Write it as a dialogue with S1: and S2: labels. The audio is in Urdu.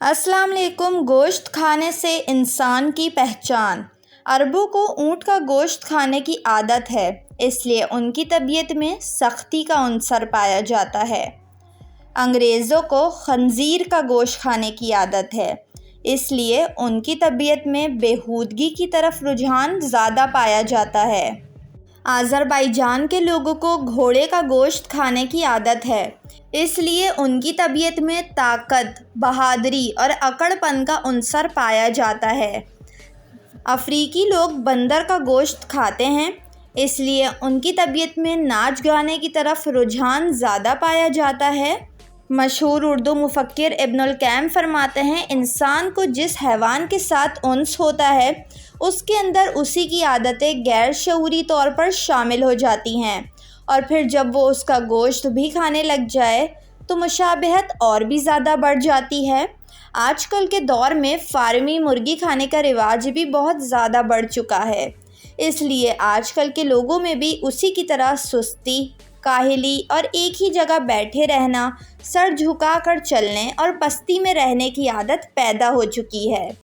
S1: السلام علیکم۔ گوشت کھانے سے انسان کی پہچان۔ عربوں کو اونٹ کا گوشت کھانے کی عادت ہے، اس لیے ان کی طبیعت میں سختی کا عنصر پایا جاتا ہے۔ انگریزوں کو خنزیر کا گوشت کھانے کی عادت ہے، اس لیے ان کی طبیعت میں بیہودگی کی طرف رجحان زیادہ پایا جاتا ہے۔ آذربائیجان کے لوگوں کو گھوڑے کا گوشت کھانے کی عادت ہے، اس لیے ان کی طبیعت میں طاقت، بہادری اور اکڑ پن کا عنصر پایا جاتا ہے۔ افریقی لوگ بندر کا گوشت کھاتے ہیں، اس لیے ان کی طبیعت میں ناچ گانے کی طرف رجحان زیادہ پایا جاتا ہے۔ مشہور اردو مفکر ابن القیم فرماتے ہیں، انسان کو جس حیوان کے ساتھ انس ہوتا ہے، اس کے اندر اسی کی عادتیں غیر شعوری طور پر شامل ہو جاتی ہیں، اور پھر جب وہ اس کا گوشت بھی کھانے لگ جائے تو مشابہت اور بھی زیادہ بڑھ جاتی ہے۔ آج کل کے دور میں فارمی مرغی کھانے کا رواج بھی بہت زیادہ بڑھ چکا ہے، اس لیے آج کل کے لوگوں میں بھی اسی کی طرح سستی، کاہلی اور ایک ہی جگہ بیٹھے رہنا، سر جھکا کر چلنے اور پستی میں رہنے کی عادت پیدا ہو چکی ہے۔